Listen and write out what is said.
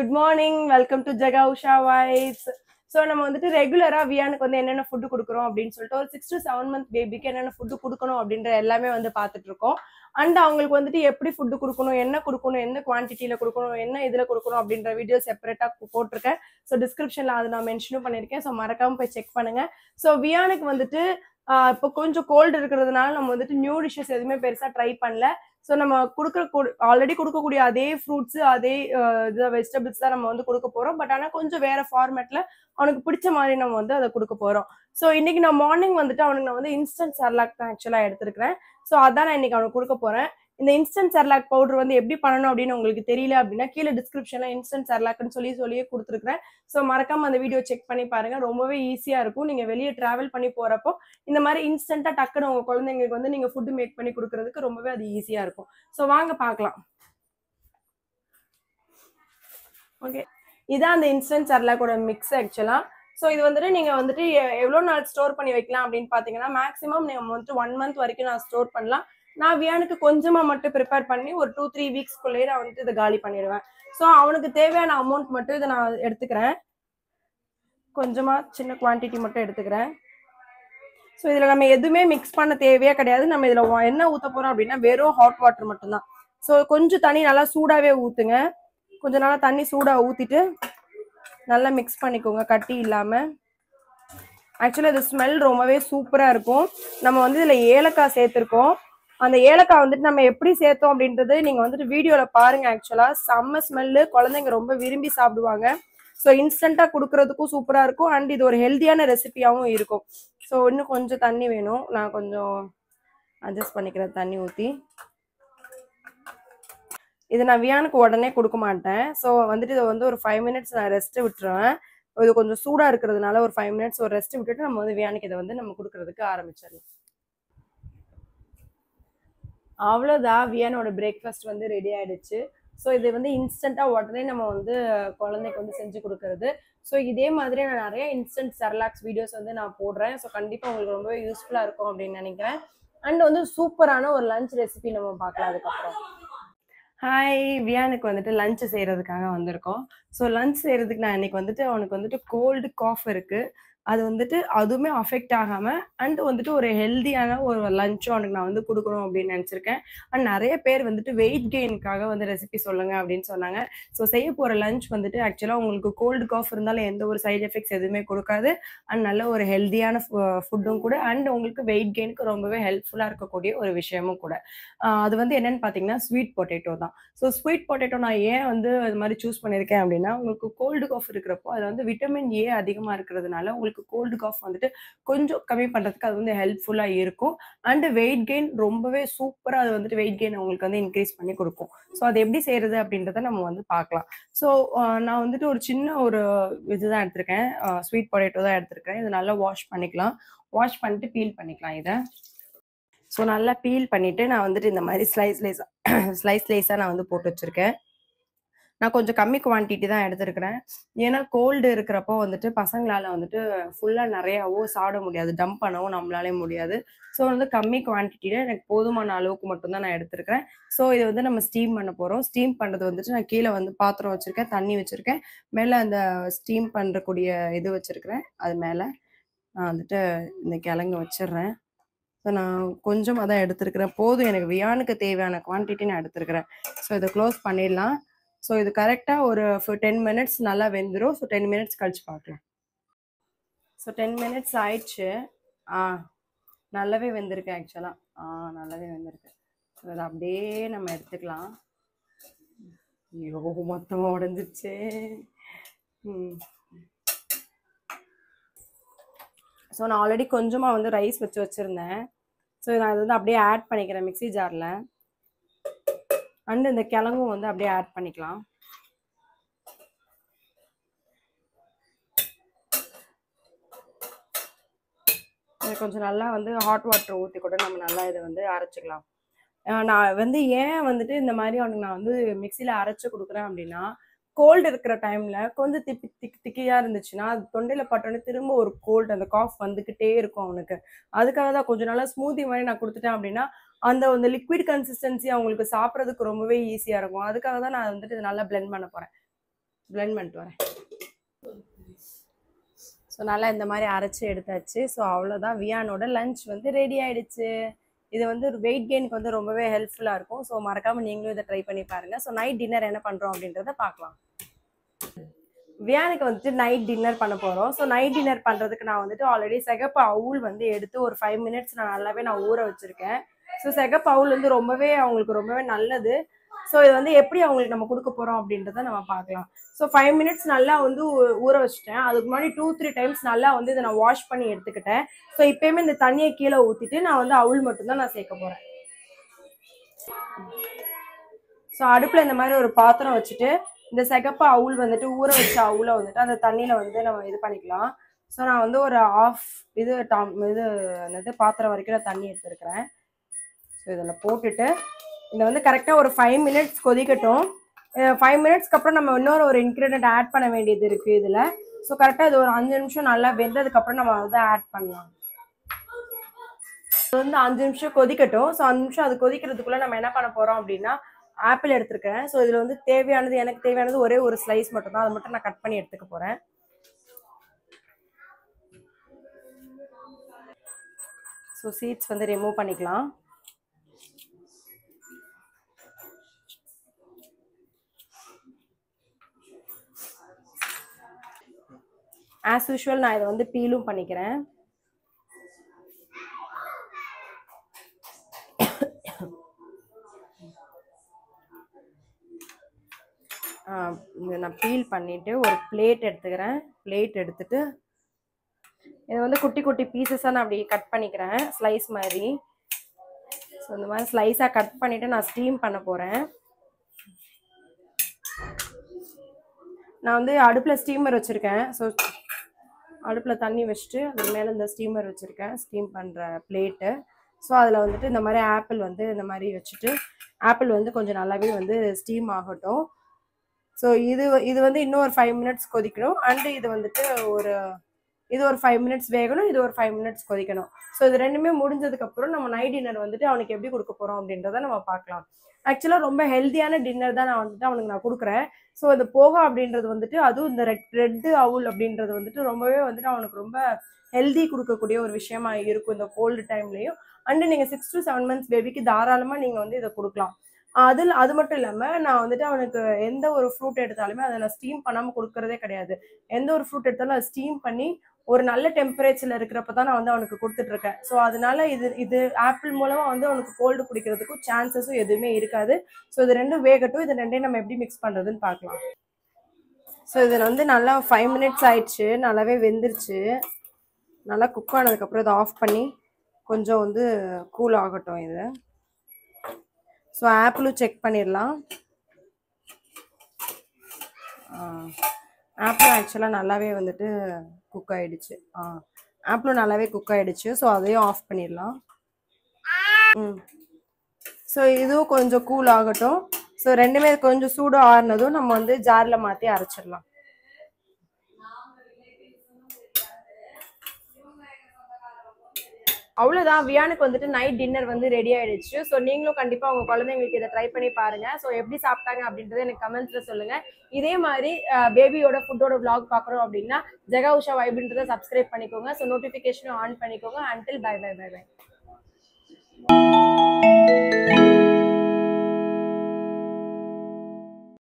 Good morning. Welcome to Jaga Usha Vibes. So நம்ம வந்துட்டு ரெகுலரா வியானுக்கு வந்து என்னென்ன ஃபுட் கொடுக்குறோம் அப்படின்னு சொல்லிட்டு ஒரு 6 to 7 month பேபிக்கு என்னென்ன ஃபுட் கொடுக்கணும் அப்படின்ற எல்லாமே வந்து பார்த்துட்டு இருக்கோம். அண்ட் அவங்களுக்கு வந்துட்டு எப்படி ஃபுட் கொடுக்கணும், என்ன கொடுக்கணும், எந்த குவான்டிட்டியில கொடுக்கணும், என்ன இதுல கொடுக்கணும் அப்படின்ற வீடியோ செப்பரேட்டா போட்டிருக்கேன். ஸோ டிஸ்கிரிப்ஷன்ல அதை நான் மென்ஷனும் பண்ணியிருக்கேன். ஸோ மறக்காம போய் செக் பண்ணுங்க. ஸோ வியானுக்கு வந்துட்டு இப்போ கொஞ்சம் கோல்டு இருக்கிறதுனால நம்ம வந்துட்டு நியூ டிஷ்ஷஸ் எதுவுமே பெருசா ட்ரை பண்ணல. ஸோ நம்ம ஆல்ரெடி கொடுக்கக்கூடிய அதே ஃப்ரூட்ஸ் அதே வெஜிடபிள்ஸ் தான் நம்ம வந்து கொடுக்க போறோம். பட் ஆனால் கொஞ்சம் வேற ஃபார்மேட்ல அவனுக்கு பிடிச்ச மாதிரி நம்ம வந்து அதை கொடுக்க போறோம். ஸோ இன்னைக்கு நான் மார்னிங் வந்துட்டு அவனுக்கு நான் வந்து இன்ஸ்டன்ட் செர்லாக் தான் ஆக்சுவலா எடுத்திருக்கிறேன். ஸோ அதான் நான் இன்னைக்கு அவனுக்கு கொடுக்க போறேன். இந்த இன்ஸ்டன்ட் செர்லாக் பவுடர் வந்து எப்படி பண்ணணும் அப்படின்னு உங்களுக்கு தெரியல அப்படின்னா கீழே டிஸ்கிரிப்ஷன்ல இன்ஸ்டன்ட் செர்லாக்னு சொல்லியே கொடுத்துருக்கேன். ஸோ மறக்காம அந்த வீடியோ செக் பண்ணி பாருங்க. ரொம்பவே ஈஸியா இருக்கும். நீங்க வெளியே டிராவல் பண்ணி போறப்போ இந்த மாதிரி இன்ஸ்டன்டா டக்குன்னு உங்க குழந்தைங்களுக்கு வந்து நீங்க ஃபுட் மேக் பண்ணி கொடுக்கறதுக்கு ரொம்பவே அது ஈஸியா இருக்கும். ஸோ வாங்க பார்க்கலாம். ஓகே, இதான் அந்த இன்ஸ்டன்ட் செர்லாக்கோட மிக்ஸ் ஆக்சுவலா. ஸோ இது வந்துட்டு நீங்க வந்துட்டு எவ்வளோ நாள் ஸ்டோர் பண்ணி வைக்கலாம் அப்படின்னு பாத்தீங்கன்னா மேக்ஸிமம் நீங்க வந்துட்டு 1 month வரைக்கும் நான் ஸ்டோர் பண்ணலாம். நான் வியானுக்கு கொஞ்சமா மட்டும் ப்ரிப்பேர் பண்ணி ஒரு 2-3 வீக்ஸ்க்குள்ளேயே நான் வந்துட்டு இதை காலி பண்ணிடுவேன். ஸோ அவனுக்கு தேவையான அமௌண்ட் மட்டும் இதை நான் எடுத்துக்கிறேன். கொஞ்சமா சின்ன குவான்டிட்டி மட்டும் எடுத்துக்கிறேன். ஸோ இதில் நம்ம எதுவுமே மிக்ஸ் பண்ண தேவையே கிடையாது. நம்ம இதில் என்ன ஊற்ற போகிறோம் அப்படின்னா வெறும் ஹாட் வாட்டர் மட்டும்தான். ஸோ கொஞ்சம் தண்ணி நல்லா சூடாகவே ஊற்றுங்க. கொஞ்சம் நல்லா தண்ணி சூடாக ஊற்றிட்டு நல்லா மிக்ஸ் பண்ணிக்கோங்க கட்டி இல்லாமல். ஆக்சுவலாக இது ஸ்மெல் ரொம்பவே சூப்பராக இருக்கும். நம்ம வந்து இதில் ஏலக்காய் சேர்த்துருக்கோம். அந்த ஏலக்காய் வந்துட்டு நம்ம எப்படி சேர்த்தோம் அப்படின்றது நீங்கள் வந்துட்டு வீடியோவில் பாருங்கள். ஆக்சுவலாக செம்ம ஸ்மெல்லு, குழந்தைங்க ரொம்ப விரும்பி சாப்பிடுவாங்க. ஸோ இன்ஸ்டண்ட்டாக கொடுக்கறதுக்கும் சூப்பராக இருக்கும். அண்ட் இது ஒரு ஹெல்த்தியான ரெசிபியாகவும் இருக்கும். ஸோ இன்னும் கொஞ்சம் தண்ணி வேணும். நான் கொஞ்சம் அட்ஜஸ்ட் பண்ணிக்கிறேன் தண்ணி ஊற்றி. இது நான் வியானுக்கு உடனே கொடுக்க மாட்டேன். ஸோ வந்துட்டு இதை வந்து ஒரு 5 minutes நான் ரெஸ்ட்டு விட்டுருவேன். இது கொஞ்சம் சூடாக இருக்கிறதுனால ஒரு 5 minutes ஒரு ரெஸ்ட் விட்டுட்டு நம்ம வந்து வியானுக்கு இதை வந்து நம்ம கொடுக்கறதுக்கு ஆரம்பிச்சிடலாம். அவ்வளோதான், வியானோட பிரேக்ஃபாஸ்ட் வந்து ரெடி ஆயிடுச்சு. ஸோ இது வந்து இன்ஸ்டண்ட்டாக உடனே நம்ம வந்து குழந்தைக்கு வந்து செஞ்சு கொடுக்கறது. ஸோ இதே மாதிரி நான் நிறைய இன்ஸ்டன்ட் செர்லாக்ஸ் வீடியோஸ் வந்து நான் போடுறேன். ஸோ கண்டிப்பாக உங்களுக்கு ரொம்ப யூஸ்ஃபுல்லாக இருக்கும் அப்படின்னு நினைக்கிறேன். அண்ட் வந்து சூப்பரான ஒரு லஞ்ச் ரெசிபி நம்ம பார்க்கலாம் அதுக்கப்புறம். ஹாய், வியானுக்கு வந்துட்டு லஞ்ச் செய்யறதுக்காக வந்திருக்கோம். ஸோ லஞ்ச் செய்யறதுக்கு நான் இன்னைக்கு வந்துட்டு அவனுக்கு வந்துட்டு கோல்டு காஃப் இருக்கு. அது வந்துட்டு அதுவுமே அஃபெக்ட் ஆகாமல் அண்ட் வந்துட்டு ஒரு ஹெல்த்தியான ஒரு லஞ்சும் அவனுக்கு நான் வந்து கொடுக்கணும் அப்படின்னு நினச்சிருக்கேன். அண்ட் நிறைய பேர் வந்துட்டு வெயிட் கெயினுக்காக வந்து ரெசிபி சொல்லுங்க அப்படின்னு சொன்னாங்க. ஸோ செய்ய போகிற லஞ்ச் வந்துட்டு ஆக்சுவலாக உங்களுக்கு கோல்டு காஃப் இருந்தாலும் எந்த ஒரு சைட் எஃபெக்ட்ஸ் எதுவுமே கொடுக்காது. அண்ட் நல்ல ஒரு ஹெல்த்தியான ஃபுட்டும் கூட. அண்ட் உங்களுக்கு வெயிட் கெயினுக்கு ரொம்பவே ஹெல்ப்ஃபுல்லாக இருக்கக்கூடிய ஒரு விஷயமும் கூட. அது வந்து என்னன்னு பார்த்தீங்கன்னா ஸ்வீட் பொட்டேட்டோ தான். ஸோ ஸ்வீட் பொட்டேட்டோ நான் ஏன் வந்து அது மாதிரி சூஸ் பண்ணியிருக்கேன் அப்படின்னா உங்களுக்கு கோல்டு காஃப் இருக்கிறப்போ அது வந்து விட்டமின் ஏ அதிகமாக இருக்கிறதுனால உங்களுக்கு கோல்டு காஃப் வந்துட்டு கொஞ்சம் கம்மி பண்ணுறதுக்கு அது வந்து ஹெல்ப்ஃபுல்லாக இருக்கும். அண்ட் வெயிட் கெயின் ரொம்பவே சூப்பராக அது வந்துட்டு வெயிட் கெயின் உங்களுக்கு வந்து இன்க்ரீஸ் பண்ணி கொடுக்கும். ஸோ அது எப்படி செய்யறது அப்படின்றத நம்ம வந்து பார்க்கலாம். ஸோ நான் வந்துட்டு ஒரு சின்ன ஒரு இதுதான் எடுத்திருக்கேன். ஸ்வீட் பொட்டேட்டோ தான் எடுத்திருக்கேன். இது நல்லா வாஷ் பண்ணிக்கலாம். வாஷ் பண்ணிட்டு பீல் பண்ணிக்கலாம் இதை. ஸோ நல்லா பீல் பண்ணிட்டு நான் வந்துட்டு இந்த மாதிரி ஸ்லைஸ் லேஸாக நான் வந்து போட்டு வச்சிருக்கேன். நான் கொஞ்சம் கம்மி குவான்டிட்டி தான் எடுத்திருக்கிறேன். ஏன்னா கோல்டு இருக்கிறப்போ வந்துட்டு பசங்களால வந்துட்டு ஃபுல்லாக நிறையாவோ சாப்பிட முடியாது, டம்ப் பண்ணவும் நம்மளாலே முடியாது. ஸோ வந்து கம்மி குவான்டிட்டியில் எனக்கு போதுமான அளவுக்கு மட்டும்தான் நான் எடுத்திருக்கிறேன். ஸோ இதை வந்து நம்ம ஸ்டீம் பண்ண போகிறோம். ஸ்டீம் பண்ணுறது வந்துட்டு நான் கீழே வந்து பாத்திரம் வச்சுருக்கேன், தண்ணி வச்சுருக்கேன், மேலே அந்த ஸ்டீம் பண்ணுறக்கூடிய இது வச்சுருக்கிறேன். அது மேலே நான் வந்துட்டு இந்த கிழங்கு வச்சிடுறேன். ஸோ நான் கொஞ்சமாக தான் எடுத்துருக்கிறேன். போதும், எனக்கு வியானுக்கு தேவையான குவான்டிட்டி நான் எடுத்துருக்கிறேன். ஸோ இதை க்ளோஸ் பண்ணிடலாம். ஸோ இது கரெக்டாக ஒரு 10 minutes நல்லா வெந்துடும். ஸோ 10 minutes கழிச்சு பார்க்கலாம். ஸோ 10 minutes ஆயிடுச்சு. நல்லாவே வெந்திருக்கு ஆக்சுவலாக. நல்லாவே வெந்திருக்கு. ஸோ அதை அப்படியே நம்ம எடுத்துக்கலாம். ஐயோ, மொத்தமாக உடஞ்சிச்சு. ஸோ நான் ஆல்ரெடி கொஞ்சமாக வந்து ரைஸ் வச்சுருந்தேன். ஸோ நான் இது வந்து அப்படியே ஆட் பண்ணிக்கிறேன் மிக்ஸி ஜாரில். அண்ட் இந்த கிழங்கும் வந்து அப்படியே ஆட் பண்ணிக்கலாம். கொஞ்சம் நல்லா வந்து ஹாட் வாட்டர் ஊற்றி கூட நம்ம நல்லா இதை வந்து அரைச்சிக்கலாம். நான் வந்து ஏன் வந்துட்டு இந்த மாதிரி அவனுக்கு நான் வந்து மிக்சியில் அரைச்சி கொடுக்குறேன் அப்படின்னா கோல்டு இருக்கிற டைம்ல கொஞ்சம் திக்கியா இருந்துச்சுன்னா அது தொண்டையில பட்டோன்னே திரும்ப ஒரு கோல்டு அந்த காஃப் வந்துக்கிட்டே இருக்கும் அவனுக்கு. அதுக்காக தான் கொஞ்சம் நல்லா ஸ்மூத்தி மாதிரி நான் கொடுத்துட்டேன் அப்படின்னா அந்த லிக்விட் கன்சிஸ்டன்சி அவங்களுக்கு சாப்பிட்றதுக்கு ரொம்பவே ஈஸியா இருக்கும். அதுக்காக தான் நான் வந்துட்டு நல்லா பிளெண்ட் பண்ண போறேன். பிளெண்ட் பண்ணிட்டு வரேன். ஸோ நல்லா இந்த மாதிரி அரைச்சி எடுத்தாச்சு. ஸோ அவ்வளோதான், வியானோட லஞ்ச் வந்து ரெடி ஆயிடுச்சு. இது வந்து ஒரு வெயிட் கெயினுக்கு வந்து ரொம்பவே ஹெல்ப்ஃபுல்லாக இருக்கும். ஸோ மறக்காமல் நீங்களும் இதை ட்ரை பண்ணி பாருங்கள். ஸோ நைட் டின்னர் என்ன பண்ணுறோம் அப்படின்றத பார்க்கலாம். வியானுக்கு வந்துட்டு நைட் டின்னர் பண்ண போகிறோம். ஸோ நைட் டின்னர் பண்ணுறதுக்கு நான் வந்துட்டு ஆல்ரெடி சிகப்பு அவுல் வந்து எடுத்து ஒரு 5 மினிட்ஸ் நான் ஊற வச்சுருக்கேன். ஸோ சிகப்பு அவுல் வந்து அவங்களுக்கு ரொம்பவே நல்லது. ஸோ இது வந்து எப்படி அவங்களுக்கு நம்ம கொடுக்க போகிறோம் அப்படின்றத நம்ம பார்க்கலாம். ஸோ 5 மினிட்ஸ் நல்லா வந்து ஊற வச்சுட்டேன். அதுக்கு முன்னாடி 2-3 டைம்ஸ் நல்லா வந்து இதை நான் வாஷ் பண்ணி எடுத்துக்கிட்டேன். ஸோ இப்போயுமே இந்த தண்ணியை கீழே ஊற்றிட்டு நான் வந்து அவுல் மட்டும்தான் நான் சேர்க்க போகிறேன். ஸோ அடுப்பில் இந்த மாதிரி ஒரு பாத்திரம் வச்சுட்டு இந்த சிகப்பு அவுல் வந்துட்டு ஊற வச்ச அவுலை வந்துட்டு அந்த தண்ணியில் வந்து நம்ம இது பண்ணிக்கலாம். ஸோ நான் வந்து ஒரு ஆஃப் என்னது பாத்திரம் வரைக்கும் நான் தண்ணி எடுத்துருக்கிறேன். ஸோ இதில் போட்டுட்டு இதை வந்து கரெக்டாக ஒரு 5 மினிட்ஸ் கொதிக்கட்டும். 5 மினிட்ஸ்க்கு அப்புறம் நம்ம இன்னொரு ஒரு இன்க்ரீடியன்ட் ஆட் பண்ண வேண்டியது இருக்குது இதில். ஸோ கரெக்டாக இது ஒரு 5 நிமிஷம் நல்லா வெந்ததுக்கப்புறம் நம்ம அதை ஆட் பண்ணலாம். இது வந்து 5 நிமிஷம் கொதிக்கட்டும். ஸோ 5 நிமிஷம் அது கொதிக்கிறதுக்குள்ளே நம்ம என்ன பண்ண போகிறோம் அப்படின்னா ஆப்பிள் எடுத்துருக்கேன். ஸோ இதில் வந்து எனக்கு தேவையானது ஒரே ஒரு ஸ்லைஸ் மட்டும் தான். அதை மட்டும் நான் கட் பண்ணி எடுத்துக்க போகிறேன். ஸோ சீட்ஸ் வந்து ரிமூவ் பண்ணிக்கலாம். ஆஸ் யூஷுவல் நான் இதை வந்து பீலும் பண்ணிக்கிறேன். நான் பீல் பண்ணிவிட்டு ஒரு பிளேட் எடுத்துக்கிறேன். பிளேட் எடுத்துட்டு இதை வந்து குட்டி குட்டி பீசஸாக நான் அப்படி கட் பண்ணிக்கிறேன், ஸ்லைஸ் மாதிரி. ஸோ இந்த மாதிரி ஸ்லைஸாக கட் பண்ணிவிட்டு நான் ஸ்டீம் பண்ண போகிறேன். நான் வந்து அடுப்பில் ஸ்டீமர் வச்சுருக்கேன். ஸோ அடுப்பில் தண்ணி வச்சுட்டு அது மேலே இந்த ஸ்டீமர் வச்சுருக்கேன், ஸ்டீம் பண்ணுற பிளேட்டு. ஸோ அதில் வந்துட்டு இந்த மாதிரி ஆப்பிள் வந்து இந்த மாதிரி வச்சுட்டு ஆப்பிள் வந்து கொஞ்சம் நல்லாவே வந்து ஸ்டீம் ஆகட்டும். ஸோ இது வந்து இன்னும் ஒரு 5 மினிட்ஸ் கொதிக்கணும். அண்டு இது வந்துட்டு ஒரு 5 மினிட்ஸ் வேகணும், இது ஒரு 5 மினிட்ஸ் கொதிக்கணும். ஸோ இது ரெண்டுமே முடிஞ்சதுக்கப்புறம் நம்ம நைட் டின்னர் வந்துட்டு அவனுக்கு எப்படி கொடுக்க போகிறோம் அப்படின்றத நம்ம பார்க்கலாம். ஆக்சுவலாக ரொம்ப ஹெல்த்தியான டின்னர் தான் நான் வந்துட்டு அவனுக்கு நான் கொடுக்குறேன். ஸோ இது போகா அப்படின்றது வந்துட்டு அதுவும் இந்த ரெட் அவுல் அப்படின்றது வந்துட்டு ரொம்பவே வந்துட்டு அவனுக்கு ரொம்ப ஹெல்தி கொடுக்கக்கூடிய ஒரு விஷயமா இருக்கும் இந்த கோல்டு டைம்லையும். அண்டு நீங்கள் 6 to 7 months பேபிக்கு தாராளமாக நீங்கள் வந்து இதை கொடுக்கலாம். அது மட்டும் இல்லாமல் நான் வந்துட்டு அவனுக்கு எந்த ஒரு ஃப்ரூட் எடுத்தாலுமே அதை நான் ஸ்டீம் பண்ணாமல் கொடுக்கறதே கிடையாது. எந்த ஒரு ஃப்ரூட் எடுத்தாலும் அதை ஸ்டீம் பண்ணி ஒரு நல்ல டெம்பரேச்சரில் இருக்கிறப்ப தான் நான் வந்து அவனுக்கு கொடுத்துட்ருக்கேன். ஸோ அதனால இது ஆப்பிள் மூலமாக வந்து அவனுக்கு கோல்டு பிடிக்கிறதுக்கும் சான்சஸும் எதுவுமே இருக்காது. ஸோ இது ரெண்டும் வேகட்டும். இது ரெண்டையும் நம்ம எப்படி மிக்ஸ் பண்ணுறதுன்னு பார்க்கலாம். ஸோ இதில் வந்து நல்லா 5 மினிட்ஸ் ஆயிடுச்சு, நல்லாவே வெந்துருச்சு. நல்லா குக் ஆனதுக்கப்புறம் இதை ஆஃப் பண்ணி கொஞ்சம் வந்து கூல் ஆகட்டும் இது. ஸோ ஆப்பிளும் செக் பண்ணிடலாம். ஆப்பிளும் ஆக்சுவலாக நல்லாவே வந்துட்டு குக் ஆகிடுச்சு. ஆப்பிளும் நல்லாவே குக் ஆகிடுச்சு. ஸோ அதையும் ஆஃப் பண்ணிடலாம். ஸோ இதுவும் கொஞ்சம் கூல் ஆகட்டும். ஸோ ரெண்டுமே கொஞ்சம் சூடு ஆறுனதும் நம்ம வந்து ஜாரில் மாற்றி அரைச்சிடலாம். அவ்வளோதான், வியானுக்கு வந்துட்டு நைட் டின்னர் வந்து ரெடி ஆயிடுச்சு. ஸோ நீங்களும் கண்டிப்பாக உங்கள் குழந்தைங்களுக்கு இதை ட்ரை பண்ணி பாருங்க. ஸோ எப்படி சாப்பிட்டாங்க அப்படின்றத எனக்கு கமெண்ட்ஸில் சொல்லுங்க. இதே மாதிரி பேபியோட ஃபுட்டோட vlog பார்க்குறோம் அப்படின்னா ஜெகா உஷா வைப்ன்றதை சப்ஸ்கிரைப் பண்ணிக்கோங்க. ஸோ நோட்டிஃபிகேஷனும் ஆன் பண்ணிக்கோங்க. Until bye bye bye by.